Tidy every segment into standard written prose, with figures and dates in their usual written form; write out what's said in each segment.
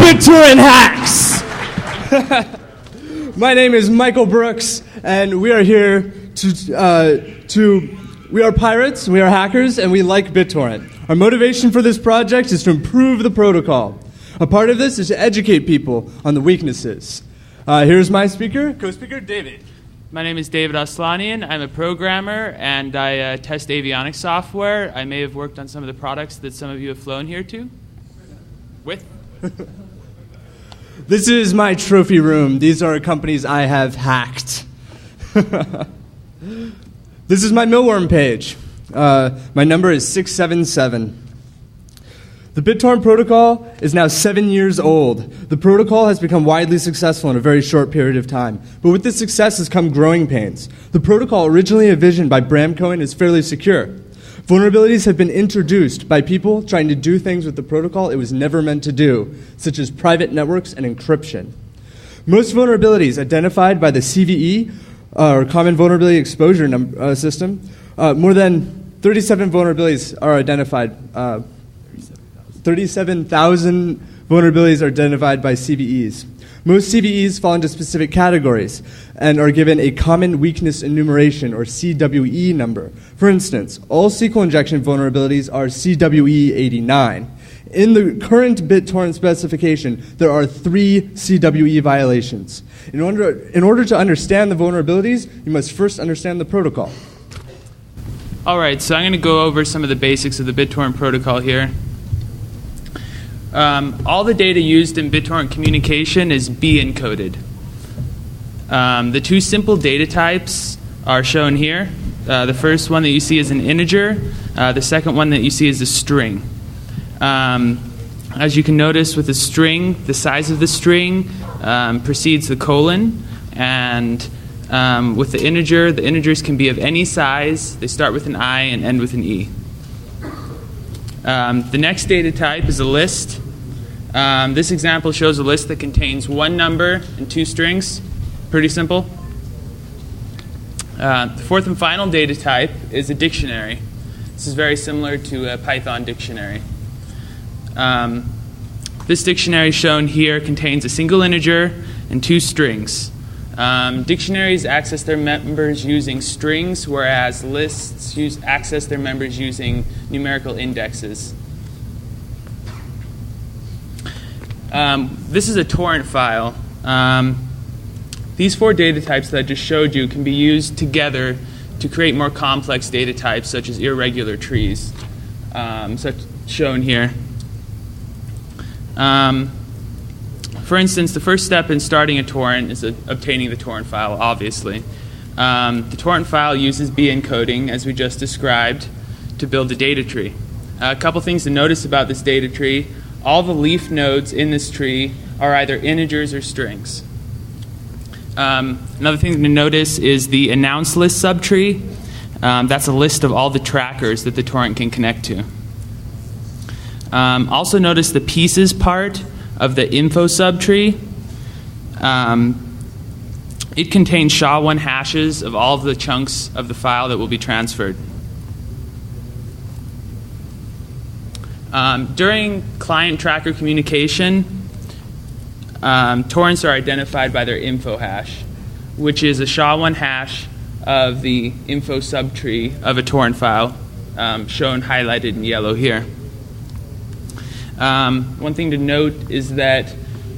BitTorrent hacks! My name is Michael Brooks, and we are here we are pirates, we are hackers, and we like BitTorrent. Our motivation for this project is to improve the protocol. A part of this is to educate people on the weaknesses. Here's my co-speaker, David. My name is David Aslanian. I'm a programmer, and I test avionics software. I may have worked on some of the products that some of you have flown here to. With? This is my trophy room. These are companies I have hacked. This is my Millworm page. My number is 677. The BitTorrent protocol is now 7 years old. The protocol has become widely successful in a very short period of time. But with this success has come growing pains. The protocol, originally envisioned by Bram Cohen, is fairly secure. Vulnerabilities have been introduced by people trying to do things with the protocol it was never meant to do, such as private networks and encryption. Most vulnerabilities identified by the CVE, or Common Vulnerability Exposure System, more than 37 vulnerabilities are identified. 37,000 vulnerabilities are identified by CVEs. Most CVEs fall into specific categories and are given a common weakness enumeration, or CWE number. For instance, all SQL injection vulnerabilities are CWE 89. In the current BitTorrent specification, there are 3 CWE violations. In order to understand the vulnerabilities, you must first understand the protocol. All right, so I'm going to go over some of the basics of the BitTorrent protocol here. All the data used in BitTorrent communication is B-encoded. The 2 simple data types are shown here. The first one that you see is an integer. The second one that you see is a string. As you can notice with a string, the size of the string precedes the colon. And with the integers can be of any size. They start with an I and end with an E. The next data type is a list. This example shows a list that contains 1 number and 2 strings. Pretty simple. The fourth and final data type is a dictionary. This is very similar to a Python dictionary. This dictionary shown here contains a single integer and 2 strings. Dictionaries access their members using strings, whereas lists access their members using numerical indexes. This is a torrent file. These 4 data types that I just showed you can be used together to create more complex data types, such as irregular trees, such shown here. For instance, the first step in starting a torrent is obtaining the torrent file, obviously. The torrent file uses B encoding, as we just described, to build a data tree. A couple things to notice about this data tree. All the leaf nodes in this tree are either integers or strings. Another thing to notice is the announce list subtree. That's a list of all the trackers that the torrent can connect to. Also notice the pieces part of the info subtree. It contains SHA-1 hashes of all of the chunks of the file that will be transferred. During client tracker communication, torrents are identified by their info hash, which is a SHA-1 hash of the info subtree of a torrent file, shown highlighted in yellow here. One thing to note is that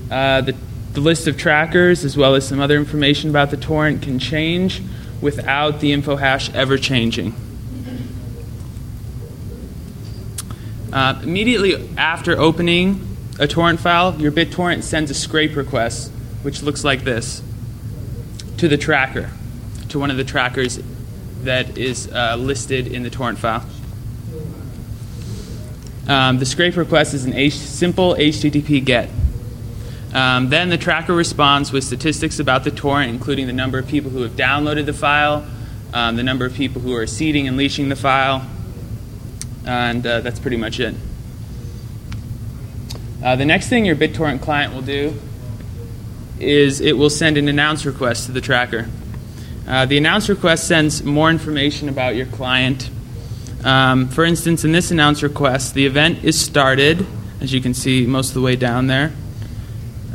the list of trackers, as well as some other information about the torrent, can change without the info hash ever changing. Immediately after opening a torrent file, your BitTorrent sends a scrape request, which looks like this, to the tracker, to one of the trackers that is listed in the torrent file. The scrape request is a simple HTTP GET. Then the tracker responds with statistics about the torrent, including the number of people who have downloaded the file, the number of people who are seeding and leashing the file, and that's pretty much it. The next thing your BitTorrent client will do is it will send an announce request to the tracker. The announce request sends more information about your client. For instance, in this announce request, the event is started, as you can see most of the way down there.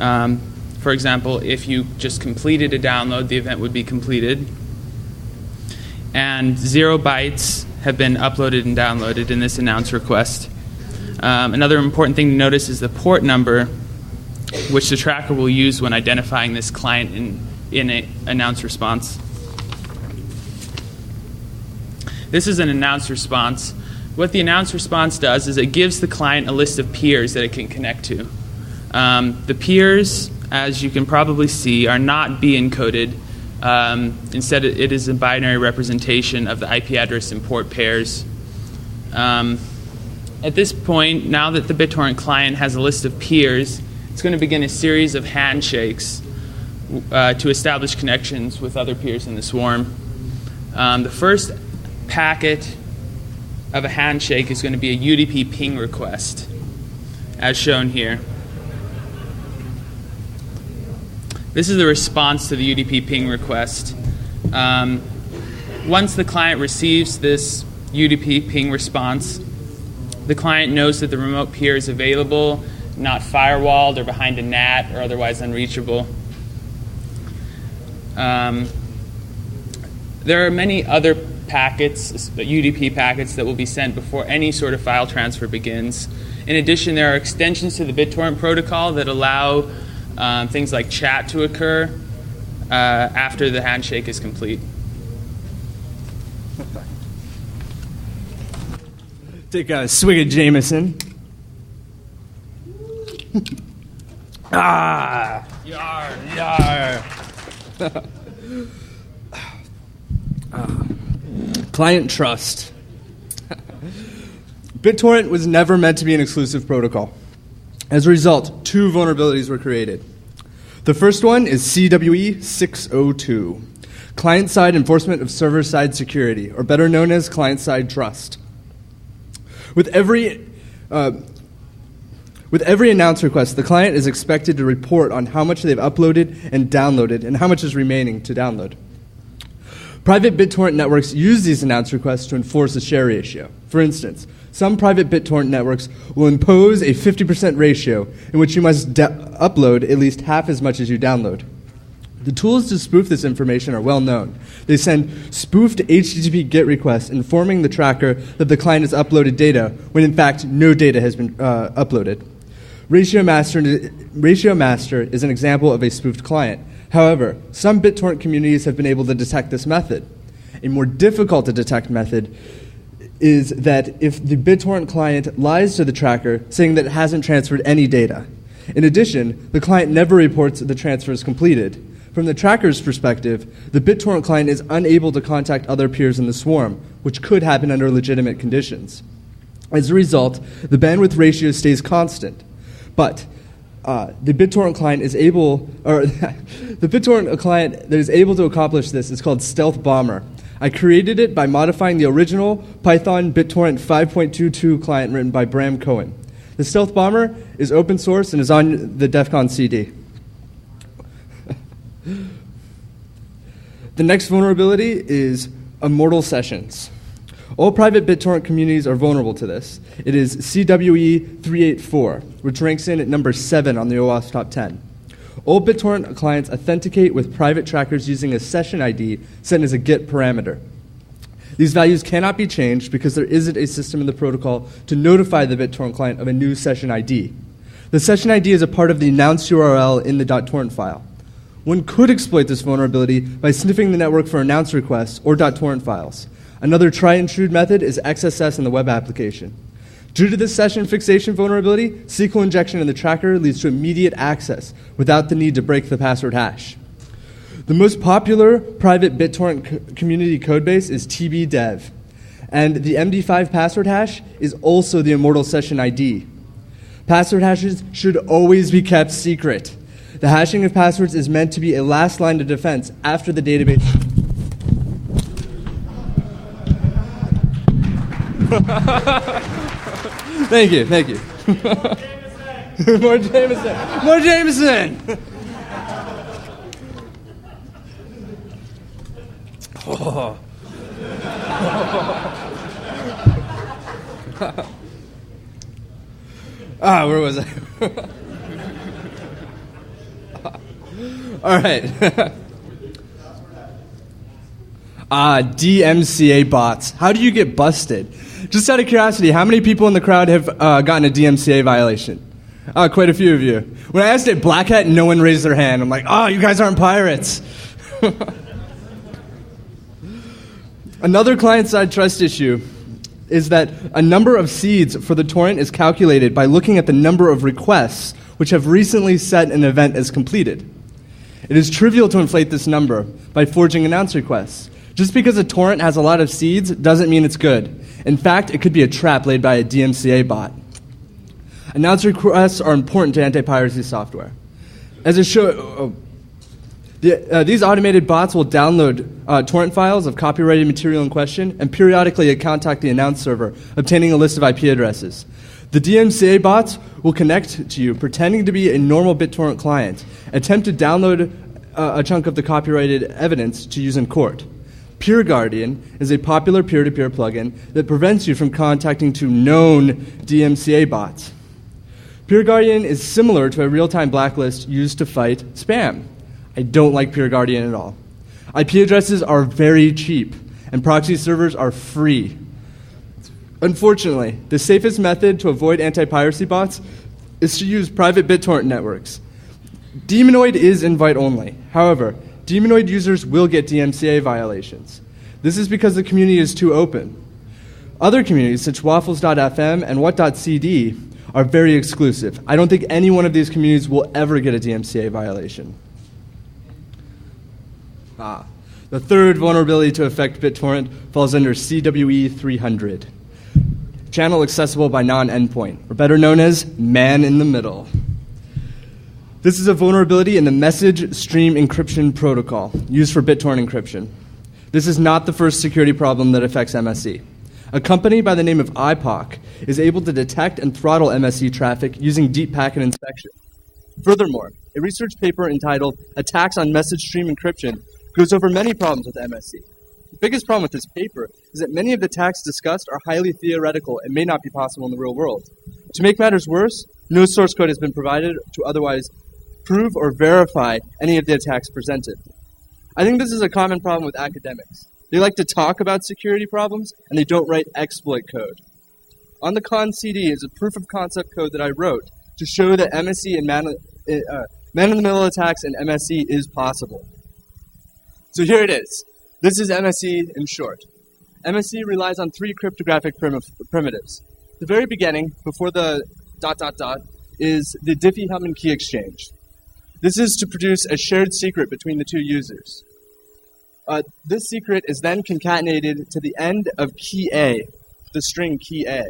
For example, if you just completed a download, the event would be completed. And 0 bytes have been uploaded and downloaded in this announce request. Another important thing to notice is the port number, which the tracker will use when identifying this client in an announce response. This is an announce response. What the announce response does is it gives the client a list of peers that it can connect to. The peers, as you can probably see, are not B encoded. Instead, it is a binary representation of the IP address and port pairs. At this point, now that the BitTorrent client has a list of peers, it's going to begin a series of handshakes to establish connections with other peers in the swarm. The first packet of a handshake is going to be a UDP Ping Request, as shown here. This is the response to the UDP Ping Request. Once the client receives this UDP Ping response, the client knows that the remote peer is available, not firewalled or behind a NAT or otherwise unreachable. There are many other packets, UDP packets, that will be sent before any sort of file transfer begins. In addition, there are extensions to the BitTorrent protocol that allow things like chat to occur after the handshake is complete. Take a swig of Jameson. Yar. Client trust. BitTorrent was never meant to be an exclusive protocol. As a result, 2 vulnerabilities were created. The first one is CWE 602, client-side enforcement of server-side security, or better known as client-side trust. With every announce request, the client is expected to report on how much they've uploaded and downloaded and how much is remaining to download. Private BitTorrent networks use these announce requests to enforce a share ratio. For instance, some private BitTorrent networks will impose a 50% ratio in which you must upload at least half as much as you download. The tools to spoof this information are well known. They send spoofed HTTP GET requests informing the tracker that the client has uploaded data when in fact no data has been uploaded. Ratio Master is an example of a spoofed client. However, some BitTorrent communities have been able to detect this method. A more difficult to detect method is that if the BitTorrent client lies to the tracker saying that it hasn't transferred any data. In addition, the client never reports that the transfer is completed. From the tracker's perspective, the BitTorrent client is unable to contact other peers in the swarm, which could happen under legitimate conditions. As a result, the bandwidth ratio stays constant. But the BitTorrent client is able, or the BitTorrent client that is able to accomplish this is called Stealth Bomber. I created it by modifying the original Python BitTorrent 5.22 client written by Bram Cohen. The Stealth Bomber is open source and is on the DEF CON CD. The next vulnerability is Immortal Sessions. All private BitTorrent communities are vulnerable to this. It is CWE 384, which ranks in at number 7 on the OWASP Top 10. All BitTorrent clients authenticate with private trackers using a session ID set as a GET parameter. These values cannot be changed because there isn't a system in the protocol to notify the BitTorrent client of a new session ID. The session ID is a part of the announced URL in the .torrent file. One could exploit this vulnerability by sniffing the network for announce requests or .torrent files. Another try-and-intrude method is XSS in the web application. Due to this session fixation vulnerability, SQL injection in the tracker leads to immediate access without the need to break the password hash. The most popular private BitTorrent community codebase is tbdev, and the MD5 password hash is also the Immortal Session ID. Password hashes should always be kept secret. The hashing of passwords is meant to be a last line of defense after the database. Thank you. More Jameson! Oh. Where was I? All right. DMCA bots. How do you get busted? Just out of curiosity, how many people in the crowd have gotten a DMCA violation? Quite a few of you. When I asked at Black Hat, no one raised their hand. I'm like, oh, you guys aren't pirates. Another client-side trust issue is that a number of seeds for the torrent is calculated by looking at the number of requests which have recently set an event as completed. It is trivial to inflate this number by forging announce requests. Just because a torrent has a lot of seeds doesn't mean it's good. In fact, it could be a trap laid by a DMCA bot. Announce requests are important to anti-piracy software. As it these automated bots will download torrent files of copyrighted material in question and periodically contact the announce server, obtaining a list of IP addresses. The DMCA bots will connect to you, pretending to be a normal BitTorrent client, attempt to download a chunk of the copyrighted evidence to use in court. PureGuardian is a popular peer-to-peer plugin that prevents you from contacting to known DMCA bots. PureGuardian is similar to a real-time blacklist used to fight spam. I don't like PureGuardian at all. IP addresses are very cheap, and proxy servers are free. Unfortunately, the safest method to avoid anti-piracy bots is to use private BitTorrent networks. Demonoid is invite-only. However, Demonoid users will get DMCA violations. This is because the community is too open. Other communities, such as waffles.fm and what.cd, are very exclusive. I don't think any one of these communities will ever get a DMCA violation. The third vulnerability to affect BitTorrent falls under CWE 300. Channel accessible by non-endpoint, or better known as man-in-the-middle. This is a vulnerability in the message stream encryption protocol used for BitTorrent encryption. This is not the first security problem that affects MSE. A company by the name of IPOC is able to detect and throttle MSE traffic using deep packet inspection. Furthermore, a research paper entitled Attacks on Message Stream Encryption goes over many problems with MSE. The biggest problem with this paper is that many of the attacks discussed are highly theoretical and may not be possible in the real world. To make matters worse, no source code has been provided to otherwise prove or verify any of the attacks presented. I think this is a common problem with academics. They like to talk about security problems, and they don't write exploit code. On the con CD is a proof of concept code that I wrote to show that MSE and man-in-the-middle attacks and MSE is possible. So here it is. This is MSE in short. MSE relies on three cryptographic primitives. The very beginning, before the ... is the Diffie-Hellman key exchange. This is to produce a shared secret between the two users. This secret is then concatenated to the end of key A, the string key A.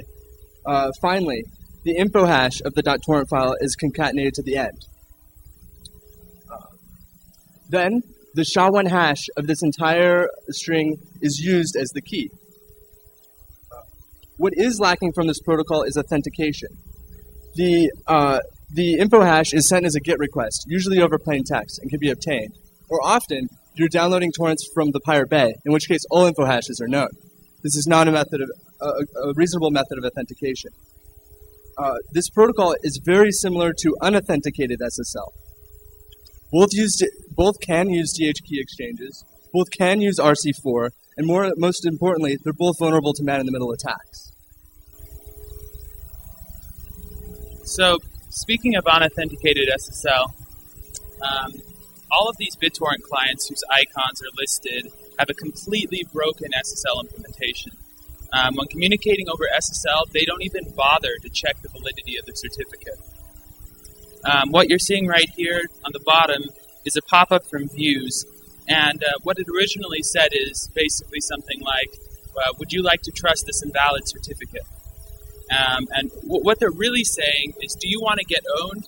Finally, the info hash of the .torrent file is concatenated to the end. Then, the SHA-1 hash of this entire string is used as the key. What is lacking from this protocol is authentication. The info hash is sent as a GET request, usually over plain text, and can be obtained. Or often, you're downloading torrents from the Pirate Bay, in which case all info hashes are known. This is not a reasonable method of authentication. This protocol is very similar to unauthenticated SSL. Both can use DH key exchanges, both can use RC4, and most importantly, they're both vulnerable to man-in-the-middle attacks. So, speaking of unauthenticated SSL, all of these BitTorrent clients whose icons are listed have a completely broken SSL implementation. When communicating over SSL, they don't even bother to check the validity of the certificate. What you're seeing right here on the bottom is a pop-up from Views, and what it originally said is basically something like, would you like to trust this invalid certificate? And what they're really saying is, do you want to get owned?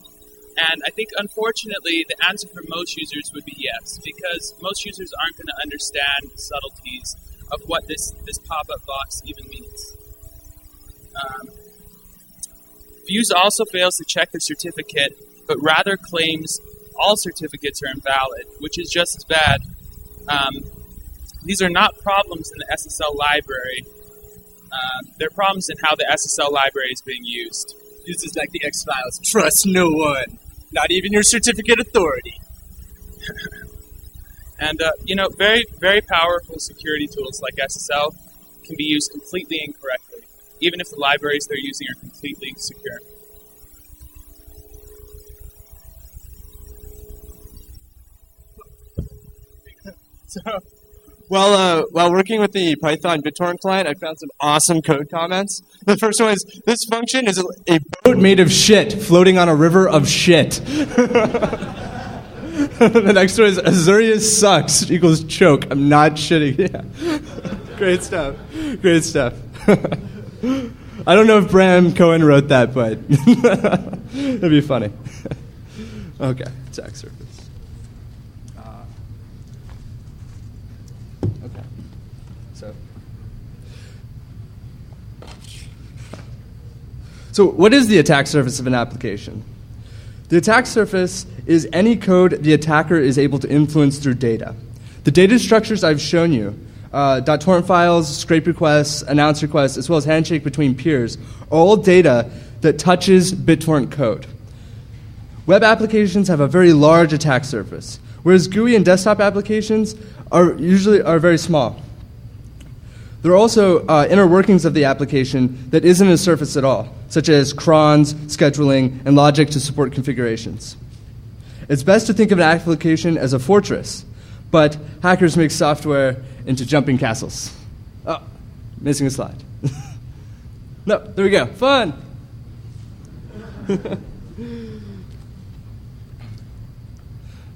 And I think, unfortunately, the answer for most users would be yes, because most users aren't going to understand the subtleties of what this pop-up box even means. Views also fails to check the certificate, but rather claims all certificates are invalid, which is just as bad. These are not problems in the SSL library. They're problems in how the SSL library is being used. This is like the Xfiles. Trust no one, not even your certificate authority. And very, very powerful security tools like SSL can be used completely incorrectly, even if the libraries they're using are completely secure. So, while working with the Python BitTorrent client, I found some awesome code comments. The first one is, this function is a boat made of shit floating on a river of shit. The next one is, Azurius sucks equals choke. I'm not shitting. Yeah. Great stuff. Great stuff. I don't know if Bram Cohen wrote that, but it'd be funny. Okay, attack surface. So what is the attack surface of an application? The attack surface is any code the attacker is able to influence through data. The data structures I've shown you, .torrent files, scrape requests, announce requests, as well as handshake between peers, are all data that touches BitTorrent code. Web applications have a very large attack surface, whereas GUI and desktop applications are very small. There are also inner workings of the application that isn't a surface at all, such as crons, scheduling, and logic to support configurations. It's best to think of an application as a fortress, but hackers make software into jumping castles. Oh, missing a slide. No, there we go. Fun!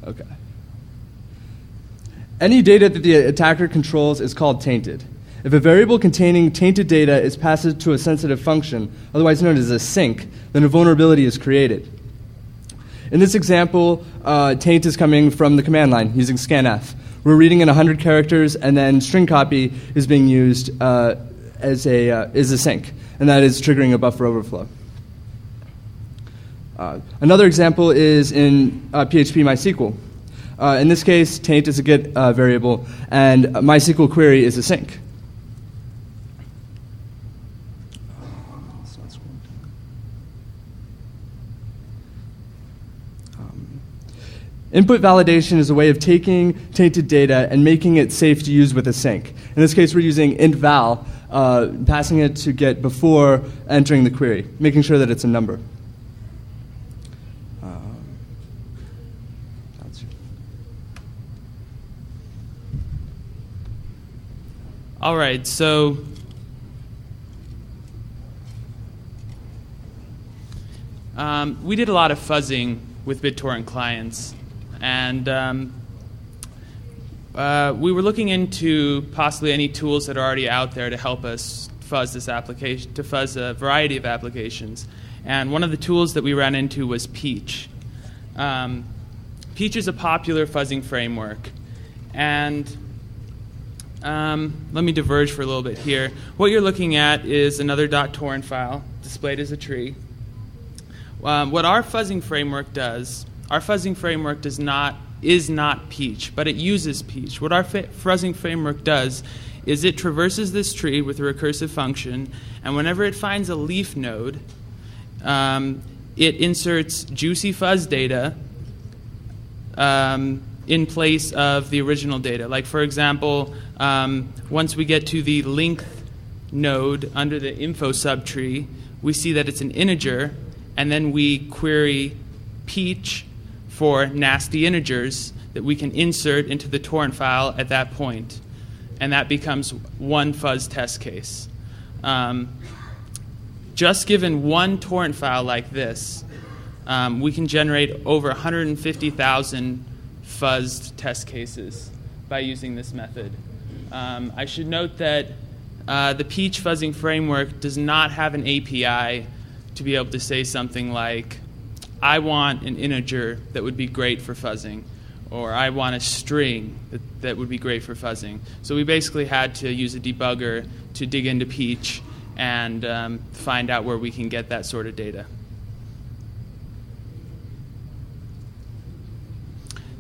Okay. Any data that the attacker controls is called tainted. If a variable containing tainted data is passed to a sensitive function, otherwise known as a sink, then a vulnerability is created. In this example, taint is coming from the command line using scanf. We're reading in 100 characters, and then string copy is being used as a sink, and that is triggering a buffer overflow. Another example is in PHP MySQL. In this case, taint is a get variable, and MySQL query is a sink. Input validation is a way of taking tainted data and making it safe to use with a sink. In this case, we're using int val, passing it to get before entering the query, making sure that it's a number. All right, so we did a lot of fuzzing with BitTorrent clients. And we were looking into possibly any tools that are already out there to help us fuzz this application, to fuzz a variety of applications. And one of the tools that we ran into was Peach. Peach is a popular fuzzing framework. And let me diverge for a little bit here. What you're looking at is another .torrent file displayed as a tree. What our fuzzing framework does, our fuzzing framework is not Peach, but it uses Peach. What our fuzzing framework does is it traverses this tree with a recursive function, and whenever it finds a leaf node, it inserts juicy fuzz data in place of the original data. Like, for example, once we get to the length node under the info subtree, we see that it's an integer, and then we query Peach for nasty integers that we can insert into the torrent file at that point. And that becomes one fuzz test case. Just given one torrent file like this, we can generate over 150,000 fuzzed test cases by using this method. I should note that the Peach fuzzing framework does not have an API to be able to say something like, I want an integer that would be great for fuzzing, or I want a string that would be great for fuzzing. So we basically had to use a debugger to dig into Peach and find out where we can get that sort of data.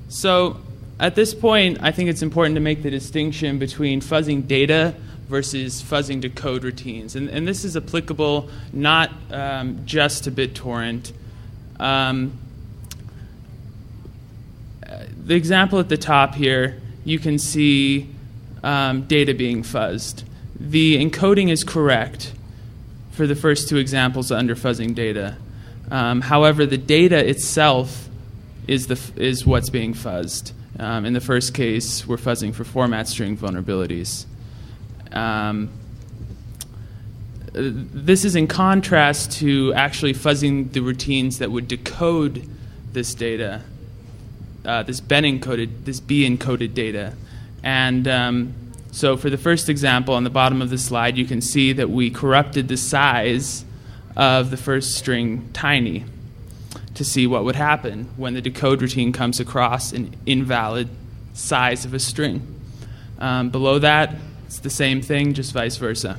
So at this point, I think it's important to make the distinction between fuzzing data versus fuzzing to code routines. And this is applicable not the example at the top here, you can see data being fuzzed. The encoding is correct for the first two examples under fuzzing data. However, the data itself is what's being fuzzed. In the first case, we're fuzzing for format string vulnerabilities. This is in contrast to actually fuzzing the routines that would decode this data, this B encoded data. And so for the first example on the bottom of the slide, you can see that we corrupted the size of the first string tiny to see what would happen when the decode routine comes across an invalid size of a string. Below that, it's the same thing, just vice versa.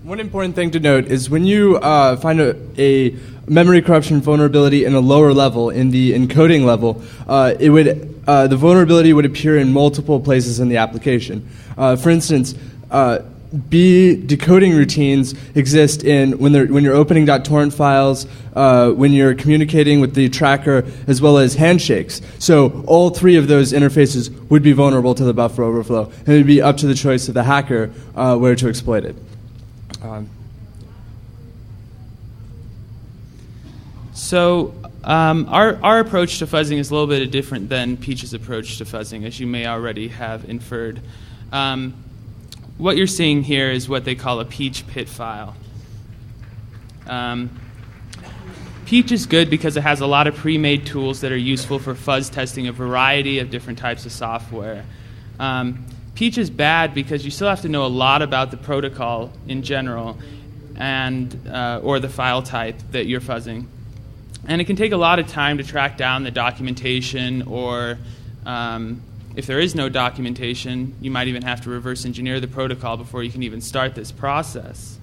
One important thing to note is when you find a memory corruption vulnerability in a lower level, in the encoding level, the vulnerability would appear in multiple places in the application. For instance, B decoding routines exist when you're opening .torrent files, when you're communicating with the tracker, as well as handshakes. So all three of those interfaces would be vulnerable to the buffer overflow, and it would be up to the choice of the hacker where to exploit it. So our approach to fuzzing is a little bit different than Peach's approach to fuzzing, as you may already have inferred. What you're seeing here is what they call a Peach PIT file. Peach is good because it has a lot of pre-made tools that are useful for fuzz testing a variety of different types of software. Peach is bad because you still have to know a lot about the protocol in general and or the file type that you're fuzzing. And it can take a lot of time to track down the documentation, or if there is no documentation, you might even have to reverse engineer the protocol before you can even start this process.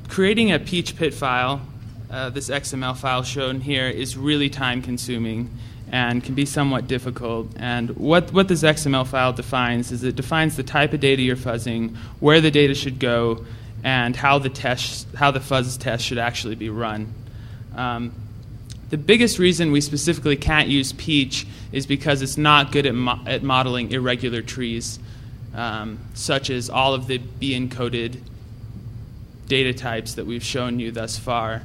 Creating a Peach PIT file, this XML file shown here, is really time consuming and can be somewhat difficult. And what this XML file defines is it defines the type of data you're fuzzing, where the data should go, and how the fuzz test should actually be run. The biggest reason we specifically can't use Peach is because it's not good at modeling irregular trees, such as all of the B encoded data types that we've shown you thus far.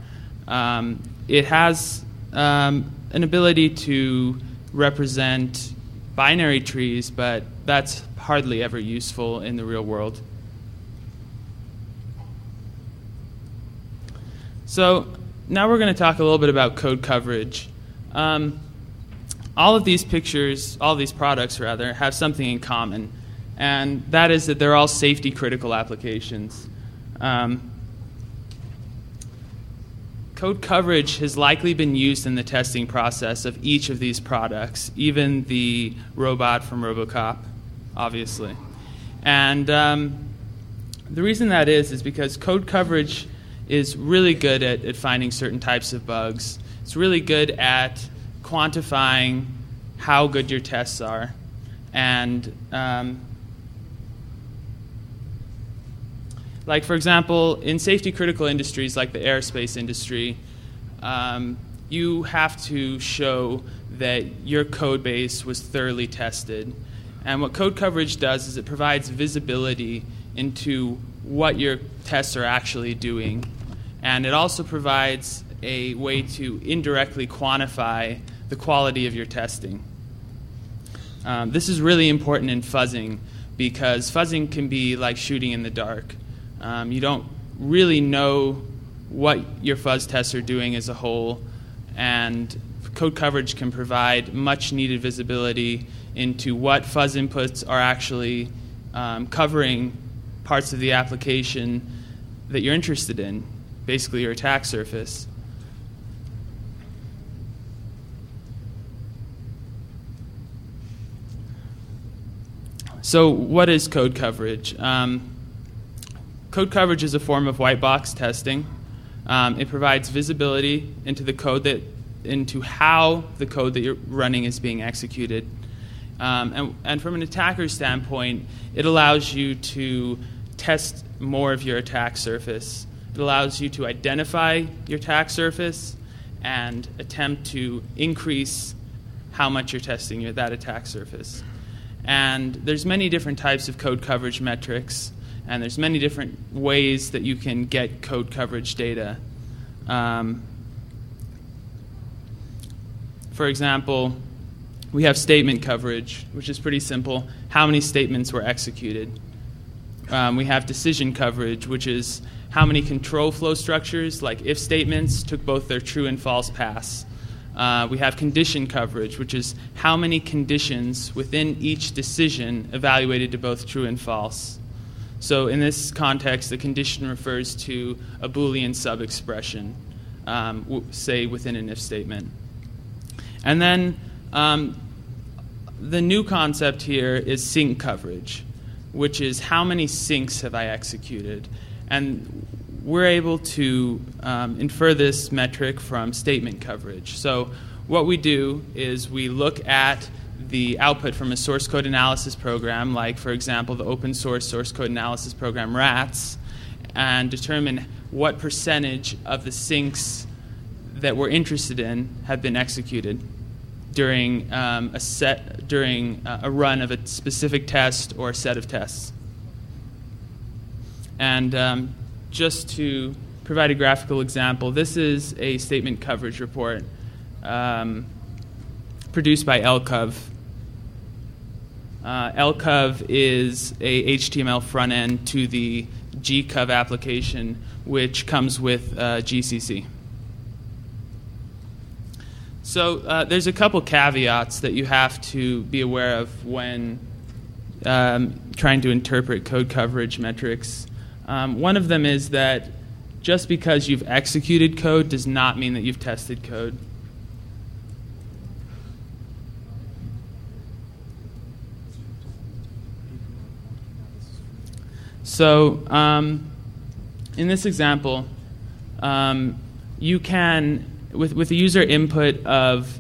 It has an ability to represent binary trees, but that's hardly ever useful in the real world. So now we're going to talk a little bit about code coverage. All of these products have something in common, and that is that they're all safety critical applications. Code coverage has likely been used in the testing process of each of these products, even the robot from RoboCop, obviously. And the reason that is because code coverage is really good at finding certain types of bugs. It's really good at quantifying how good your tests are. And like, for example, in safety critical industries like the aerospace industry, you have to show that your code base was thoroughly tested. And what code coverage does is it provides visibility into what your tests are actually doing. And it also provides a way to indirectly quantify the quality of your testing. This is really important in fuzzing because fuzzing can be like shooting in the dark. You don't really know what your fuzz tests are doing as a whole, and code coverage can provide much needed visibility into what fuzz inputs are actually covering parts of the application that you're interested in, basically your attack surface. So what is code coverage? Code coverage is a form of white box testing. It provides visibility into the code into how the code that you're running is being executed. And from an attacker's standpoint, it allows you to test more of your attack surface It allows you to identify your attack surface and attempt to increase how much you're testing that attack surface. And there's many different types of code coverage metrics, and there's many different ways that you can get code coverage data. For example, we have statement coverage, which is pretty simple. How many statements were executed? We have decision coverage, which is how many control flow structures, like if statements, took both their true and false pass. We have condition coverage, which is how many conditions within each decision evaluated to both true and false. So in this context, the condition refers to a Boolean sub-expression, say within an if statement. And then the new concept here is sync coverage, which is how many syncs have I executed. And we're able to infer this metric from statement coverage. So what we do is we look at the output from a source code analysis program, like, for example, the open source code analysis program RATS, and determine what percentage of the syncs that we're interested in have been executed during a run of a specific test or a set of tests. And just to provide a graphical example, this is a statement coverage report produced by LCOV. LCOV is a HTML front end to the GCOV application, which comes with GCC. So there's a couple caveats that you have to be aware of when trying to interpret code coverage metrics. One of them is that just because you've executed code does not mean that you've tested code. So in this example, you can, with a user input of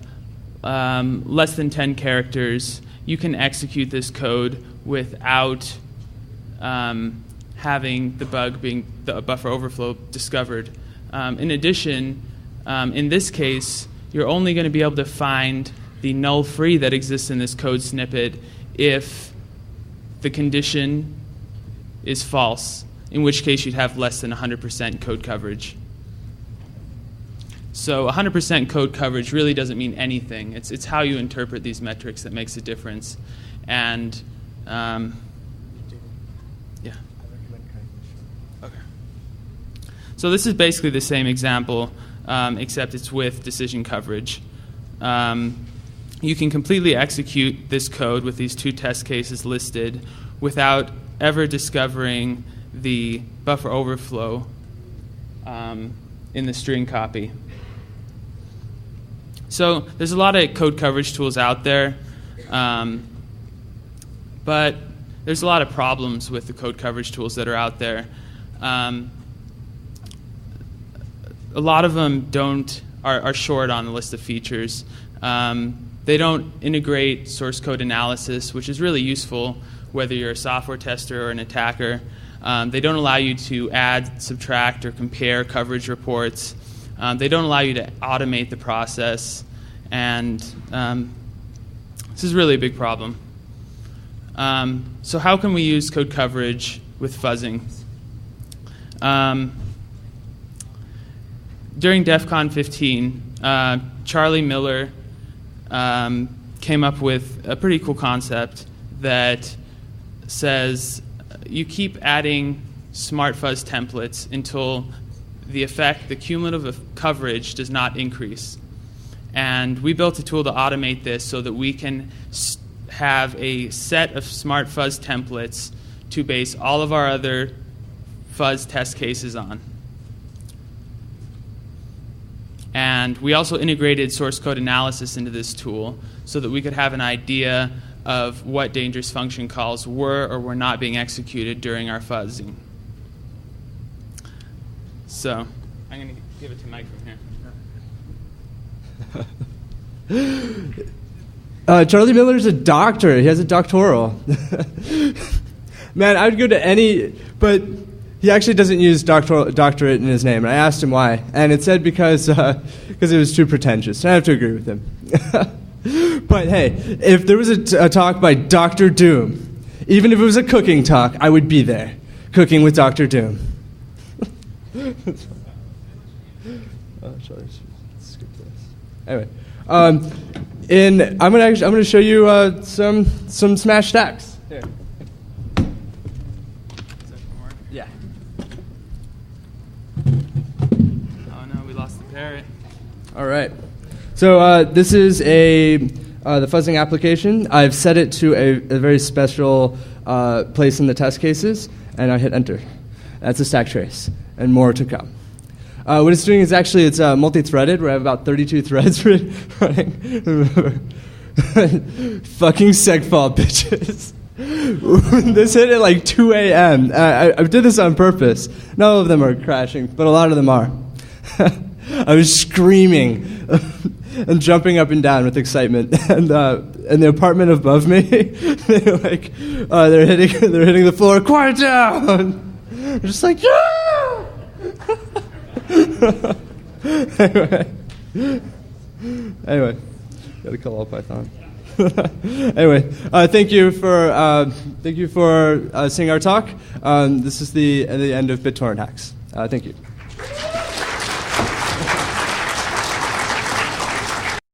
less than 10 characters, you can execute this code without having the bug being the buffer overflow discovered. In addition, in this case, you're only going to be able to find the null free that exists in this code snippet if the condition is false, in which case you'd have less than 100% code coverage. So 100% code coverage really doesn't mean anything. It's how you interpret these metrics that makes a difference. And yeah. Okay. So this is basically the same example, except it's with decision coverage. You can completely execute this code with these two test cases listed without ever discovering the buffer overflow in the string copy. So there's a lot of code coverage tools out there, but there's a lot of problems with the code coverage tools that are out there. A lot of them are short on the list of features. They don't integrate source code analysis, which is really useful whether you're a software tester or an attacker. They don't allow you to add, subtract, or compare coverage reports. They don't allow you to automate the process, and this is really a big problem. So how can we use code coverage with fuzzing? During DEF CON 15, Charlie Miller came up with a pretty cool concept that says you keep adding smart fuzz templates until the cumulative coverage does not increase. And we built a tool to automate this so that we can have a set of smart fuzz templates to base all of our other fuzz test cases on. And we also integrated source code analysis into this tool so that we could have an idea of what dangerous function calls were or were not being executed during our fuzzing. So I'm going to give it to Mike from here. Charlie Miller's a doctor. He has a doctoral. Man, I would go to any, but he actually doesn't use doctorate in his name. And I asked him why, and it said because it was too pretentious. And I have to agree with him. But hey, if there was a talk by Dr. Doom, even if it was a cooking talk, I would be there, cooking with Dr. Doom. Sorry, skip this. Anyway, I'm gonna show you some smash stacks. Here. Yeah. Oh no, we lost the parrot. All right. So this is the fuzzing application. I've set it to a very special place in the test cases, and I hit enter. That's a stack trace, and more to come. What it's doing is actually it's multi-threaded. We have about 32 threads running. Fucking segfault, bitches. This hit at like 2 a.m. I did this on purpose. Not all of them are crashing, but a lot of them are. I was screaming and jumping up and down with excitement, and the apartment above me, they're hitting the floor. Quiet down! I'm just like, yeah! Anyway, gotta call all Python. Anyway, thank you for seeing our talk. This is the end of BitTorrent hacks. Thank you.